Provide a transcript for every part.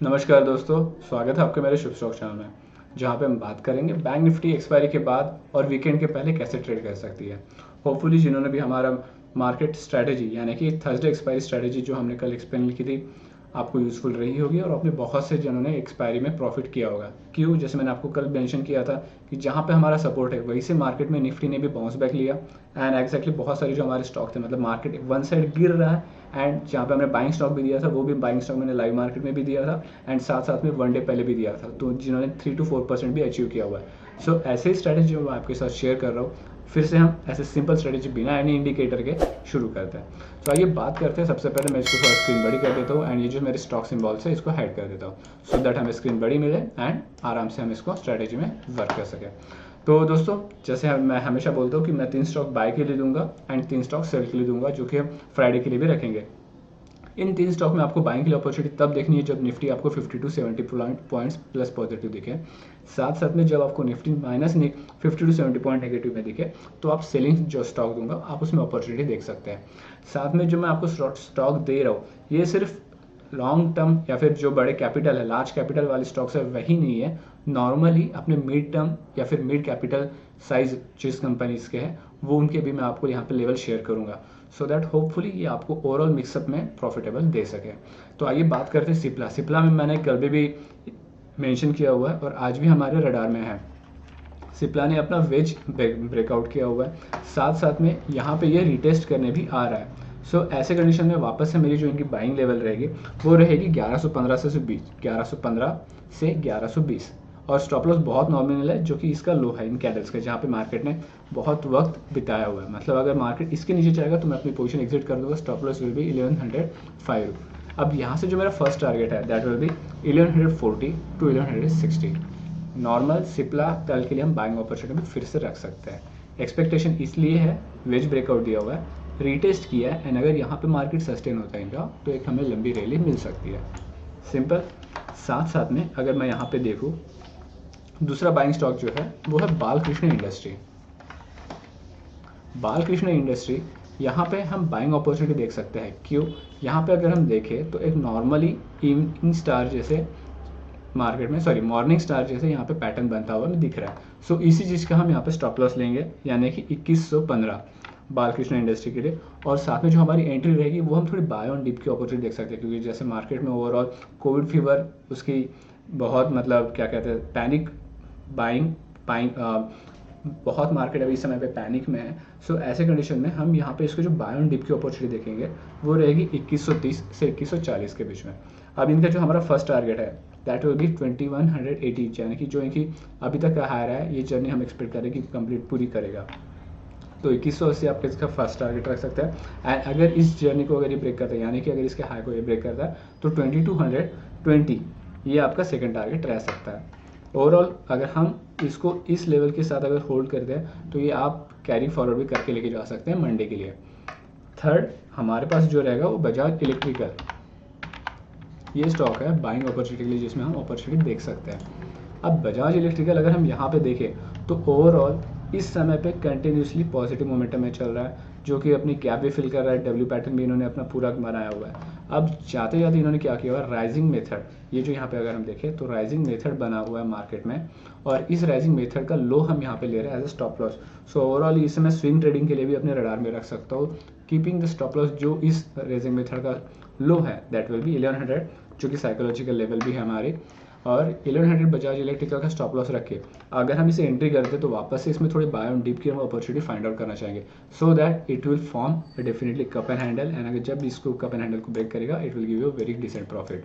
नमस्कार दोस्तों, स्वागत है आपके मेरे शुभ स्टॉक चैनल में, जहां पे हम बात करेंगे बैंक निफ्टी एक्सपायरी के बाद और वीकेंड के पहले कैसे ट्रेड कर सकती है। होपफुली जिन्होंने भी हमारा मार्केट स्ट्रैटेजी यानी कि थर्सडे एक्सपायरी स्ट्रैटेजी जो हमने कल एक्सप्लेन की थी, आपको यूज़फुल रही होगी और आपने बहुत से जनों ने एक्सपायरी में प्रॉफिट किया होगा। क्यों? जैसे मैंने आपको कल मेंशन किया था कि जहाँ पे हमारा सपोर्ट है वहीं से मार्केट में निफ्टी ने भी बाउंस बैक लिया एंड एक्जैक्टली बहुत सारे जो हमारे स्टॉक थे, मतलब मार्केट वन साइड गिर रहा है एंड जहाँ पे हमने बाइंग स्टॉक भी दिया था वो भी बाइंग स्टॉक मैंने लाइव मार्केट में भी दिया था एंड साथ साथ में वन डे पहले भी दिया था, तो जिन्होंने 3 to 4% भी अचीव किया हुआ है। सो ऐसे ही स्ट्रैटेजी मैं आपके साथ शेयर कर रहा हूँ। फिर से हम ऐसे सिंपल स्ट्रेटेजी बिना एनी इंडिकेटर के शुरू करते हैं। तो आइए बात करते हैं। सबसे पहले मैं इसको थोड़ा स्क्रीन बड़ी कर देता हूँ एंड ये जो मेरे स्टॉक सिंबल्स है इसको हाइड कर देता हूँ सो दैट हमें स्क्रीन बड़ी मिले एंड आराम से हम इसको स्ट्रैटेजी में वर्क कर सकें। तो दोस्तों, जैसे मैं हमेशा बोलता हूँ कि मैं 3 स्टॉक बाय के लिए दूंगा एंड 3 स्टॉक सेल के लिए दूंगा, जो कि हम फ्राइडे के लिए भी रखेंगे। इन 3 स्टॉक में आपको बाइंग के लिए अपॉर्चुनिटी तब देखनी है जब निफ्टी आपको 50 to 70 पॉइंट्स प्लस पॉजिटिव दिखे। साथ साथ में जब आपको Nifty minus 50 to 70 point negative में दिखे तो आप सेलिंग जो स्टॉक दूंगा आप उसमें अपॉर्चुनिटी देख सकते हैं। साथ में जो मैं आपको स्टॉक दे रहा हूँ ये सिर्फ लॉन्ग टर्म या फिर जो बड़े कैपिटल है, लार्ज कैपिटल वाले स्टॉक्स है वही नहीं है। नॉर्मली अपने मिड टर्म या फिर मिड कैपिटल साइज जिस कंपनीज के हैं वो उनके भी मैं आपको यहाँ पे लेवल शेयर करूँगा सो दैट होपफुली ये आपको ओवरऑल मिक्सअप में प्रॉफिटेबल दे सके। तो आइए बात करते हैं सिप्ला में मैंने कल भी मेंशन किया हुआ है और आज भी हमारे रडार में है। सिप्ला ने अपना वेज ब्रेकआउट किया हुआ है, साथ साथ में यहाँ पे ये रिटेस्ट करने भी आ रहा है। सो ऐसे कंडीशन में वापस से मेरी जो इनकी बाइंग लेवल रहेगी वो रहेगी 1115 से 1120 और स्टॉप लॉस बहुत नॉमिनल है जो कि इसका लो है इन कैंडल्स का, जहाँ पे मार्केट ने बहुत वक्त बिताया हुआ है। मतलब अगर मार्केट इसके नीचे जाएगा तो मैं अपनी पोजीशन एग्जिट कर दूंगा। Stop loss will be 1105। अब यहाँ से जो मेरा फर्स्ट टारगेट है that will B 1140 to 1160। Normal Cipla कल के लिए हम बाइंग अपॉर्चुनिटी में फिर से रख सकते हैं। एक्सपेक्टेशन इसलिए है, वेज ब्रेकआउट दिया हुआ है, रीटेस्ट किया है एंड अगर यहाँ पे मार्केट सस्टेन होता है इनका तो एक हमें लंबी रैली मिल सकती है। सिंपल। साथ साथ में अगर मैं यहाँ पे देखूँ दूसरा बाइंग स्टॉक जो है वो है बालकृष्ण इंडस्ट्री। यहाँ पे हम बाइंग अपॉर्चुनिटी देख सकते हैं। क्यों? यहाँ पे अगर हम देखें तो एक नॉर्मली इवनिंग स्टार जैसे मॉर्निंग स्टार जैसे यहाँ पे पैटर्न बनता हुआ हमें दिख रहा है। सो इसी चीज़ का हम यहाँ पे स्टॉप लॉस लेंगे यानी कि 2115 बालकृष्ण इंडस्ट्री के लिए। और साथ में जो हमारी एंट्री रहेगी वो हम थोड़ी बाय ऑन डिप की अपॉर्चुनिटी देख सकते हैं, क्योंकि जैसे मार्केट में ओवरऑल कोविड फीवर उसकी बहुत मतलब क्या कहते हैं पैनिक बाइंग बहुत मार्केट अभी इस समय पे पैनिक में है। सो ऐसे कंडीशन में हम यहाँ पे इसको जो बाय ऑन डिप की अपॉर्चुनिटी देखेंगे वो रहेगी 2130 से 2140 के बीच में। अब इनका जो हमारा फर्स्ट टारगेट है दैट विल बी 2180, यानी कि जो इनकी अभी तक का हायर है ये जर्नी हम एक्सपेक्ट करें कि कंप्लीट पूरी करेगा। तो 2180 आप इसका फर्स्ट टारगेट रख सकते हैं एंड अगर इस जर्नी को अगर ये ब्रेक करता है यानी कि अगर इसके हाई को ये ब्रेक करता है तो 2220 ये आपका सेकंड टारगेट रह सकता है। ओवरऑल अगर हम इसको इस लेवल के साथ अगर होल्ड करते हैं तो ये आप कैरी फॉरवर्ड भी करके लेके जा सकते हैं मंडे के लिए। थर्ड हमारे पास जो रहेगा वो बजाज इलेक्ट्रिकल। ये स्टॉक है बाइंग अपॉर्चुनिटी के लिए जिसमें हम अपॉर्चुनिटी देख सकते हैं। अब बजाज इलेक्ट्रिकल अगर हम यहाँ पे देखें तो ओवरऑल इस समय पे कंटिन्यूसली पॉजिटिव मोमेंटम में चल रहा है, जो कि अपनी गैप भी फिल कर रहा है। डब्ल्यू पैटर्न भी इन्होंने अपना पूरा बनाया हुआ है। अब जाते जाते इन्होंने क्या किया हुआ है, राइजिंग मेथड, ये जो यहाँ पे अगर हम देखें तो राइजिंग मेथड बना हुआ है मार्केट में और इस राइजिंग मेथड का लो हम यहाँ पे ले रहे हैं as a stop loss. So overall इसे मैं स्विंग ट्रेडिंग के लिए भी अपने रडार में रख सकता हूँ, कीपिंग द स्टॉप लॉस जो इस राइजिंग मेथड का लो है दैट विल बी 1100, जो कि साइकोलॉजिकल लेवल भी है हमारी। और 1100 बजाज इलेक्ट्रिकल का स्टॉप लॉस रखे अगर हम इसे एंट्री करते तो वापस से इसमें थोड़ी बाय ऑन डिप की हम अपॉर्चुनिटी फाइंड आउट करना चाहेंगे so that it will form definitely cup and handle and अगर जब इसको कप एंड हैंडल को ब्रेक करेगा it will give you very decent profit.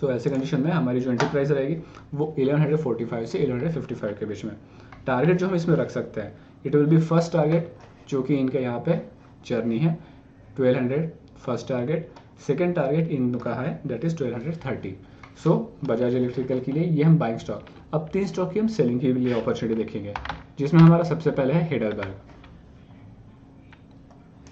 So ऐसे कंडीशन में हमारी जो एंट्री प्राइस रहेगी वो 1145 से 1155 के बीच में। टारगेट जो हम इसमें रख सकते हैं it will be first target जो कि इनका यहाँ पे जर्नी है 1200 फर्स्ट टारगेट, सेकेंड टारगेट इनका है that is 1230। So Bajaj electrical के लिए ये हम बाइंग स्टॉक। अब 3 स्टॉक की हम सेलिंग के लिए अपॉर्चुनिटी देखेंगे, जिसमें हमारा सबसे पहले है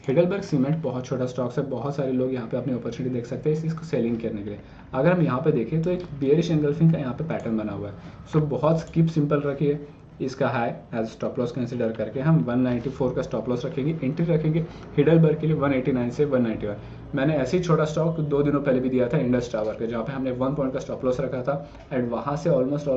हेडलबर्ग सीमेंट। बहुत छोटा स्टॉक्स है, बहुत सारे लोग यहाँ पे अपनी अपॉर्चुनिटी देख सकते हैं इसको सेलिंग करने के लिए। अगर हम यहाँ पे देखें तो एक बेयरिश एंगल्फिंग का यहाँ पे पैटर्न बना हुआ है। सो बहुत स्किप सिंपल रखिए, इसका high as stop loss consider करके हम 194 का स्टॉप लॉस रखेंगे, एंट्री रखेंगे हिडलबर्ग के लिए 189 से 191। मैंने ऐसे ही छोटा स्टॉक 2 दिनों पहले भी दिया था इंडस टावर का, जहाँ पे हमने 1 पॉइंट का स्टॉप लॉस रखा था एंड वहाँ से ऑलमोस्ट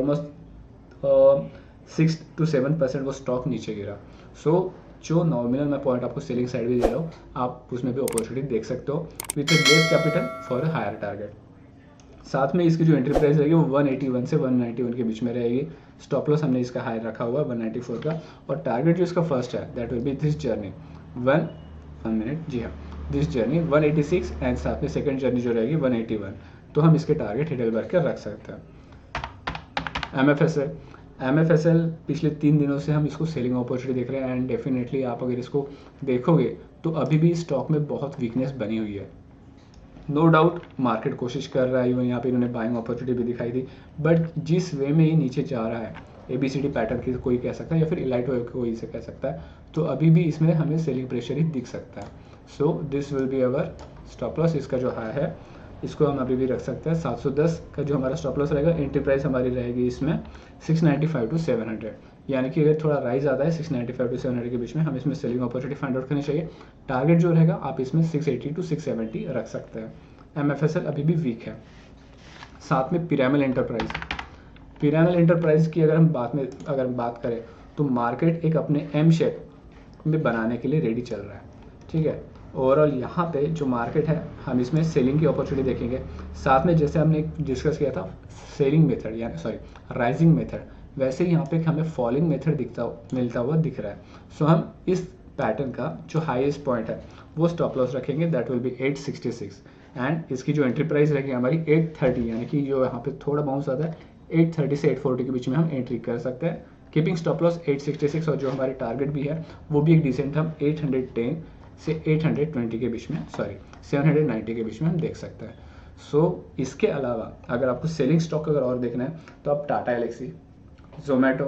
6 to 7% वो स्टॉक नीचे गिरा। सो जो नॉमिनल मैं पॉइंट आपको सेलिंग साइड भी दे रहा हूँ, आप उसमें भी अपॉर्चुनिटी देख सकते हो with less capital for a higher target. साथ में इसकी जो एंट्री प्राइस रहेगी वो 181 से 191 के बीच में रहेगी। स्टॉप लॉस हमने इसका हाई रखा हुआ है 194 का, और टारगेट जो इसका फर्स्ट है that will be this journey one minute, जी हाँ, दिस जर्नी 186 एंड साथ में सेकंड जर्नी जो रहेगी 181। तो हम इसके टारगेट हिडलबर्ग के रख सकते हैं। MFSL पिछले 3 दिनों से हम इसको सेलिंग अपॉर्चुनिटी देख रहे हैं एंड डेफिनेटली आप अगर इसको देखोगे तो अभी भी स्टॉक में बहुत वीकनेस बनी हुई है। नो डाउट मार्केट कोशिश कर रहा है, इवन यहाँ पे इन्होंने बाइंग अपॉर्चुनिटी भी दिखाई थी, बट जिस वे में ये नीचे जा रहा है ABCD पैटर्न की कोई कह सकता है या फिर इलाइट वेव कोई इसे कह सकता है, तो अभी भी इसमें हमें सेलिंग प्रेशर ही दिख सकता है। So this will be our stop loss. इसका जो हाई है इसको हम अभी भी रख सकते हैं 710 का जो हमारा स्टॉप लॉस रहेगा। एंट्री प्राइस हमारी रहेगी इसमें 695 to 700, यानी कि अगर थोड़ा राइज आता है 695 to 700 के बीच में हम इसमें सेलिंग अपॉर्चुनिटी फाइंड आउट करनी चाहिए। टारगेट जो रहेगा आप इसमें 680 to 670 रख सकते हैं। MFSL अभी भी वीक है। साथ में पिरामिल एंटरप्राइज की अगर हम बात करें तो मार्केट एक अपने M शेप में बनाने के लिए रेडी चल रहा है, ठीक है। ओवरऑल यहाँ पे जो मार्केट है हम इसमें सेलिंग की अपॉर्चुनिटी देखेंगे। साथ में जैसे हमने डिस्कस किया था सेलिंग मेथड यानी राइजिंग मेथड, वैसे ही यहाँ पे हमें फॉलिंग मेथड मिलता हुआ दिख रहा है। सो हम इस पैटर्न का जो हाईएस्ट पॉइंट है वो स्टॉप लॉस रखेंगे, दैट विल बी 866 एंड इसकी जो एंट्री प्राइस रहेगी हमारी 830, यानी कि जो यहाँ पे थोड़ा बाउंस आता है 830 से 840 के बीच में हम एंट्री कर सकते हैं। कीपिंग स्टॉप लॉस 866 और जो हमारे टारगेट भी है वो भी एक डिसेंट हम 810 से 820 के बीच में 790 के बीच में हम देख सकते हैं। सो इसके अलावा अगर आपको सेलिंग स्टॉक अगर और देखना है तो आप टाटा एलेक्सी, जोमेटो,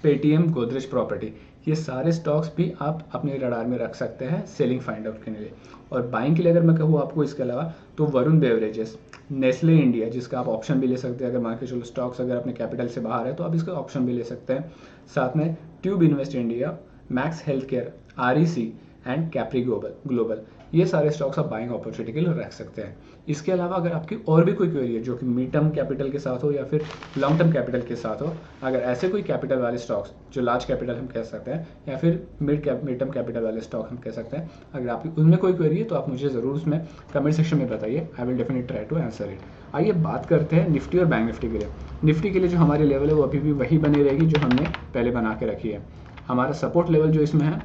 पेटीएम, गोदरेज प्रॉपर्टी, ये सारे स्टॉक्स भी आप अपने रडार में रख सकते हैं सेलिंग फाइंड आउट करने के लिए। और बाइंग के लिए अगर मैं कहूँ आपको इसके अलावा तो वरुण बेवरेजेस, नेस्ले इंडिया जिसका आप ऑप्शन भी ले सकते हैं, अगर मान के चलो स्टॉक्स अगर अपने कैपिटल से बाहर है तो आप इसका ऑप्शन भी ले सकते हैं। साथ में tube invest India, max health care, REC and Capri global, ये सारे स्टॉक्स आप बाइंग अपॉर्चुनिटी के लिए रख सकते हैं। इसके अलावा अगर आपकी और भी कोई क्वेरी है जो कि मिड टर्म कैपिटल के साथ हो या फिर लॉन्ग टर्म कैपिटल के साथ हो, अगर ऐसे कोई कैपिटल वाले स्टॉक्स जो लार्ज कैपिटल हम कह सकते हैं या फिर मिड टर्म कैपिटल वाले स्टॉक हम कह सकते हैं, अगर आपकी उनमें कोई क्वेरी है तो आप मुझे ज़रूर उसमें कमेंट सेक्शन में बताइए, I will definitely try to answer it. आइए बात करते हैं निफ्टी और बैंक निफ्टी के लिए। निफ्टी के लिए जो हमारी लेवल है वो अभी भी वही बनी रहेगी जो हमने पहले बना के रखी है। हमारा सपोर्ट लेवल जो इसमें है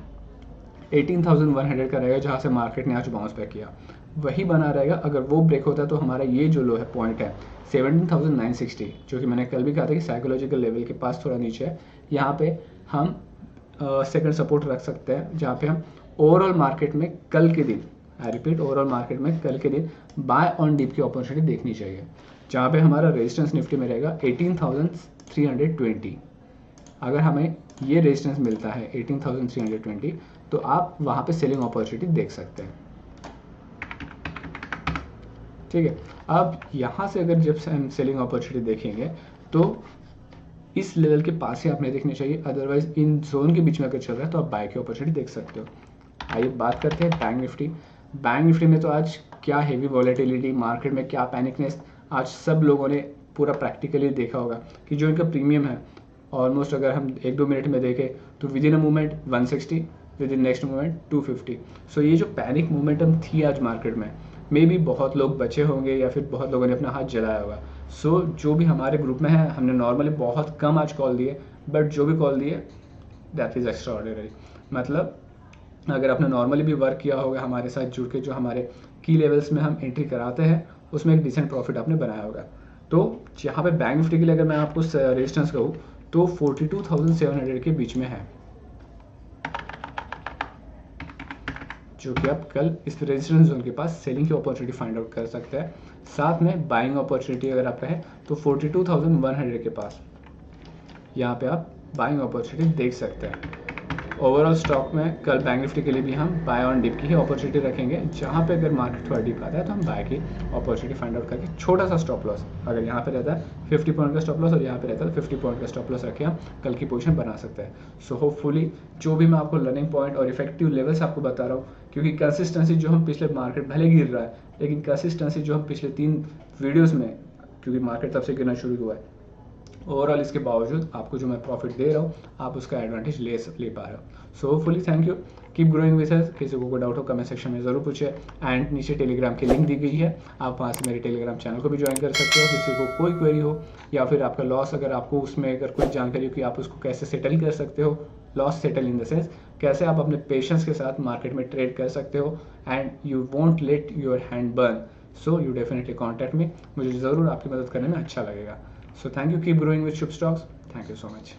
18,100 का रहेगा, जहाँ से मार्केट ने आज बाउंस बैक किया वही बना रहेगा। अगर वो ब्रेक होता है तो हमारा ये जो लो है पॉइंट है 17,960, जो कि मैंने कल भी कहा था कि साइकोलॉजिकल लेवल के पास थोड़ा नीचे है, यहाँ पे हम सेकंड सपोर्ट रख सकते हैं, जहाँ पे हम ओवरऑल मार्केट में कल के दिन, आई रिपीट, ओवरऑल मार्केट में कल के दिन बाय ऑन डिप की अपॉर्चुनिटी देखनी चाहिए, जहाँ पे हमारा रेजिस्टेंस निफ्टी में रहेगा 18,320। अगर हमें ये रेजिस्टेंस मिलता है 18,320 तो आप वहाँ पे सेलिंग अपॉर्चुनिटी देख सकते हैं, ठीक है। अब यहाँ से अगर जब हम सेलिंग अपॉर्चुनिटी देखेंगे तो इस लेवल के पास ही आपने देखनी चाहिए, अदरवाइज इन जोन के बीच में अगर चल रहा है तो आप बाय की अपॉर्चुनिटी देख सकते हो। आइए बात करते हैं बैंक निफ्टी। बैंक निफ्टी में तो आज क्या हेवी वॉलेटिलिटी, मार्केट में क्या पैनिकनेस, आज सब लोगों ने पूरा प्रैक्टिकली देखा होगा कि जो इनका प्रीमियम है ऑलमोस्ट अगर हम 1-2 मिनट में देखें तो with in a movement 160, with in next movement 250। सो ये जो पैनिक मोमेंटम थी आज मार्केट में, मे बी बहुत लोग बचे होंगे या फिर बहुत लोगों ने अपना हाथ जलाया होगा। सो जो भी हमारे ग्रुप में है, हमने नॉर्मली बहुत कम आज कॉल दिए, बट जो भी कॉल दिए दैट इज़ एक्स्ट्रा ऑर्डिनरी। मतलब अगर आपने नॉर्मली भी वर्क किया होगा हमारे साथ जुड़ के, जो हमारे की लेवल्स में हम एंट्री कराते हैं उसमें एक डिसेंट प्रॉफिट आपने बनाया होगा। तो यहाँ पे बैंक निफ्टी के लिए अगर मैं आपको रेजिस्टेंस कहूँ तो 42,700 के बीच में है, जो कि आप कल इस रेजिस्टेंस जोन के पास सेलिंग की अपॉर्चुनिटी फाइंड आउट कर सकते हैं। साथ में बाइंग अपॉर्चुनिटी अगर आप कहें तो 42,100 के पास यहाँ पे आप बाइंग अपॉर्चुनिटी देख सकते हैं। ओवरऑल स्टॉक में कल बैंक निफ्टी के लिए भी हम बाय ऑन डिप की ही अपॉर्चुनिटी रखेंगे, जहाँ पे अगर मार्केट थोड़ा डिप आता है तो हम बाय की अपॉर्चुनिटी फाइंड आउट करके छोटा सा स्टॉप लॉस, अगर यहाँ पे रहता है 50 पॉइंट का स्टॉप लॉस और यहाँ पे रहता है 50 पॉइंट का स्टॉप लॉस रखे हम कल की पोजीशन बना सकते हैं। सो होपफुली जो भी मैं आपको लर्निंग पॉइंट और इफेक्टिव लेवल्स आपको बता रहा हूँ, क्योंकि कंसिस्टेंसी जो हम पिछले मार्केट भले गिर रहा है, लेकिन कंसिस्टेंसी जो हम पिछले 3 वीडियोज़ में, क्योंकि मार्केट तब से गिरना शुरू हुआ है, ओवरऑल इसके बावजूद आपको जो मैं प्रॉफिट दे रहा हूँ आप उसका एडवांटेज ले पा रहे हो। So hopefully thank you, keep growing with us. किसी को कोई डाउट हो कमेंट सेक्शन में ज़रूर पूछे, एंड नीचे टेलीग्राम की लिंक दी गई है, आप वहाँ से मेरे टेलीग्राम चैनल को भी ज्वाइन कर सकते हो। किसी को कोई क्वेरी हो या फिर आपका लॉस, अगर आपको उसमें अगर कोई जानकारी हो कि आप उसको कैसे सेटल कर सकते हो, loss settle in the sense कैसे आप अपने पेशेंस के साथ मार्केट में ट्रेड कर सकते हो and you won't let your hand burn, so you definitely contact me, मुझे ज़रूर आपकी मदद करने में अच्छा लगेगा। So thank you, keep growing with Shubh Stocks. Thank you so much.